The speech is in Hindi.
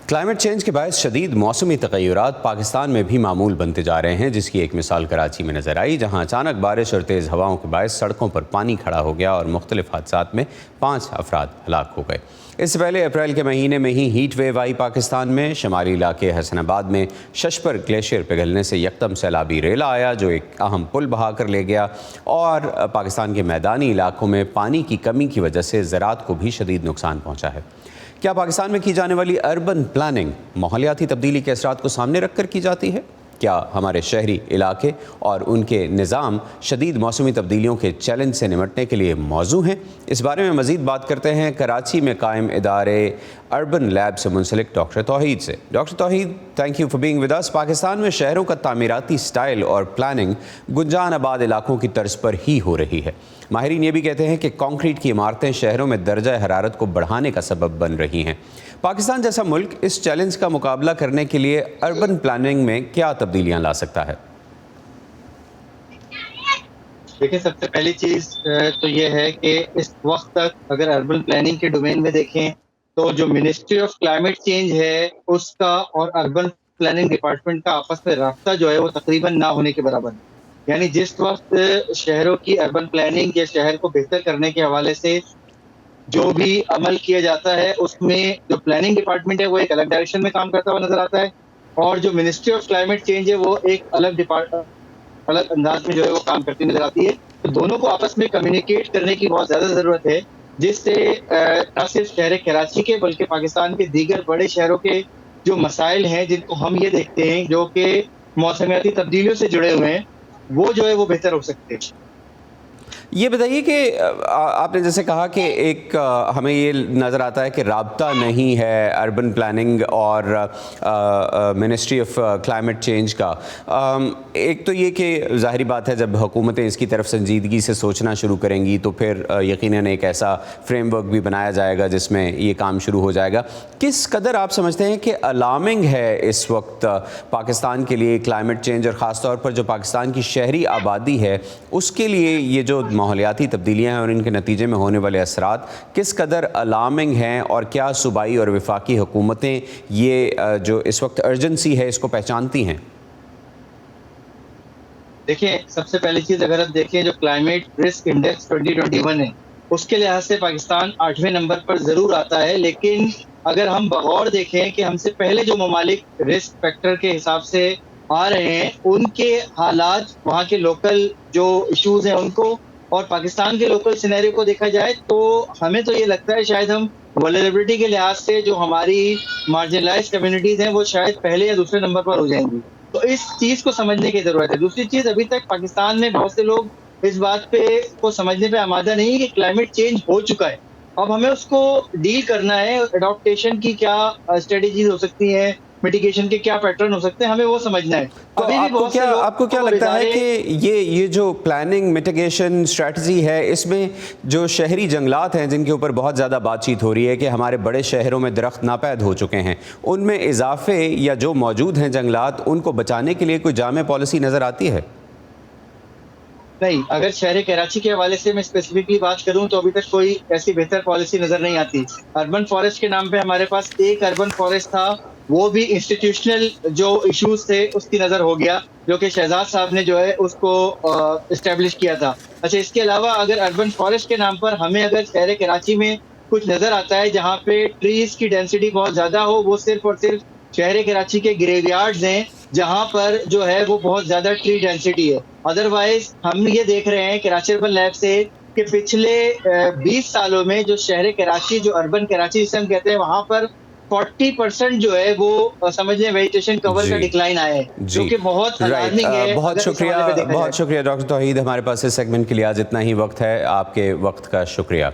क्लाइमेट चेंज के बायस शदीद मौसमी तग़य्युरात पाकिस्तान में भी मामूल बनते जा रहे हैं, जिसकी एक मिसाल कराची में नज़र आई, जहाँ अचानक बारिश और तेज़ हवाओं के बायस सड़कों पर पानी खड़ा हो गया और मुख्तलिफ हादसात में 5 अफराद हलाक हो गए। इससे पहले अप्रैल के महीने में ही हीट वेव आई पाकिस्तान में। शमाली इलाके हसनाबाद में शशपर ग्लेशियर पिघलने से यकदम सैलाबी रेला आया, जो एक अहम पुल बहा कर ले गया, और पाकिस्तान के मैदानी इलाकों में पानी की कमी की वजह से ज़राअत को भी शदीद नुकसान पहुँचा है। क्या पाकिस्तान में की जाने वाली अर्बन प्लानिंग माहौलियाती तब्दीली के असरात को सामने रखकर की जाती है? क्या हमारे शहरी इलाके और उनके निज़ाम शदीद मौसमी तब्दीलियों के चैलेंज से निमटने के लिए मौजू हैं? इस बारे में मज़ीद बात करते हैं कराची में कायम इदारे अर्बन लैब से मुंसलिक डॉक्टर तौहीद से। Doctor Tauheed, thank you for being with us. Pakistan में शहरों का तामीराती स्टाइल और प्लानिंग गुंजान आबाद इलाकों की तर्ज पर ही हो रही है। माहिरीन ये भी कहते हैं कि कंक्रीट की इमारतें शहरों में दर्जा हरारत को बढ़ाने का सबब बन रही हैं। पाकिस्तान जैसा मुल्क इस चैलेंज का मुकाबला करने के लिए अर्बन प्लानिंग में क्या तब्दीलियां ला सकता है? देखिए, सबसे पहली चीज़ तो ये है कि इस वक्त तक अगर अर्बन प्लानिंग के डोमेन में देखें तो जो मिनिस्ट्री ऑफ क्लाइमेट चेंज है उसका और अर्बन प्लानिंग डिपार्टमेंट का आपस में राब्ता जो है वो तकरीबन ना होने के बराबर है। यानी जिस वक्त शहरों की अर्बन प्लानिंग या शहर को बेहतर करने के हवाले से जो भी अमल किया जाता है उसमें जो प्लानिंग डिपार्टमेंट है वो एक अलग डायरेक्शन में काम करता हुआ नजर आता है, और जो मिनिस्ट्री ऑफ क्लाइमेट चेंज है वो एक अलग अंदाज में जो है वो काम करती नजर आती है। तो दोनों को आपस में कम्युनिकेट करने की बहुत ज्यादा जरूरत है, जिससे न सिर्फ शहर कराची के बल्कि पाकिस्तान के दीगर बड़े शहरों के जो मसाइल हैं जिनको हम ये देखते हैं जो कि मौसमियाती तब्दीलियों से जुड़े हुए हैं, वो जो है वो बेहतर हो सकते हैं। ये बताइए कि आपने जैसे कहा कि एक हमें ये नज़र आता है कि राब्ता नहीं है अर्बन प्लानिंग और मिनिस्ट्री ऑफ क्लाइमेट चेंज का। एक तो ये कि ज़ाहिरी बात है जब हुकूमतें इसकी तरफ संजीदगी से सोचना शुरू करेंगी तो फिर यकीनन एक ऐसा फ्रेमवर्क भी बनाया जाएगा जिसमें ये काम शुरू हो जाएगा। किस कदर आप समझते हैं कि अलार्मिंग है इस वक्त पाकिस्तान के लिए क्लाइमेट चेंज, और ख़ास तौर पर जो पाकिस्तान की शहरी आबादी है उसके लिए ये जो माहौलियाती तब्दीलियाँ हैं और इनके नतीजे में होने वाले असरात किस कदर अलार्मिंग हैं, और क्या सूबाई और वफाकी हुकूमतें ये जो इस वक्त अर्जेंसी है इसको पहचानती हैं? देखिए, सबसे पहली चीज़ अगर आप देखें जो क्लाइमेट रिस्क इंडेक्स 2021 है उसके लिहाज से पाकिस्तान 8वें नंबर पर ज़रूर आता है, लेकिन अगर हम बगौर देखें कि हमसे पहले जो ममालिक रिस्क फैक्टर के हिसाब से आ रहे हैं उनके हालात, वहाँ के लोकल जो इश्यूज़ हैं उनको और पाकिस्तान के लोकल सिनेरियो को देखा जाए तो हमें तो ये लगता है शायद हम वल्नरेबिलिटी के लिहाज से जो हमारी मार्जिनलाइज्ड कम्युनिटीज़ हैं वो शायद पहले या दूसरे नंबर पर हो जाएंगी। तो इस चीज़ को समझने की ज़रूरत है। दूसरी चीज़, अभी तक पाकिस्तान में बहुत से लोग इस बात पे को समझने पे आमादा नहीं है कि क्लाइमेट चेंज हो चुका है, अब हमें उसको डील करना है। अडॉप्टेशन की क्या स्ट्रेटेजीज हो सकती हैं, मिटिगेशन के क्या पैटर्न हो सकते हैं, हमें वो समझना है। तो आपको क्या लगता है कि ये जो प्लानिंग मिटिगेशन स्ट्रेटजी है इसमें जो शहरी जंगलात हैं जिनके ऊपर बहुत ज़्यादा बातचीत हो रही है कि हमारे बड़े शहरों में दरख्त नापैद हो चुके हैं, उनमें इजाफे या जो मौजूद हैं जंगलात उनको बचाने के लिए कोई जामे पॉलिसी नज़र आती है? नहीं, अगर शहर कराची के हवाले से मैं स्पेसिफिकली बात करूं तो अभी तक कोई ऐसी बेहतर पॉलिसी नजर नहीं आती। अर्बन फॉरेस्ट के नाम पे हमारे पास एक अर्बन फॉरेस्ट था, वो भी इंस्टीट्यूशनल जो इश्यूज थे उसकी नजर हो गया, जो कि शहजाद साहब ने जो है उसको इस्टेब्लिश किया था। अच्छा, इसके अलावा अगर अर्बन फॉरेस्ट के नाम पर हमें अगर शहर कराची में कुछ नजर आता है जहाँ पे ट्रीज की डेंसिटी बहुत ज्यादा हो, वो सिर्फ और सिर्फ शहर कराची के ग्रेवयार्ड्स हैं जहाँ पर जो है वो बहुत ज्यादा ट्री डेंसिटी है। अदरवाइज हम ये देख रहे हैं कराची अर्बन लैब से कि पिछले 20 सालों में जो शहर कराची, जो अर्बन कराची जिसे हम कहते हैं, वहाँ पर 40% जो है वो समझ लें वेजिटेशन कवर का डिक्लाइन आया है, जो कि बहुत अलार्मिंग है। बहुत शुक्रिया डॉक्टर तौहीद, हमारे पास इस सेगमेंट के लिए आज इतना ही वक्त है। आपके वक्त का शुक्रिया।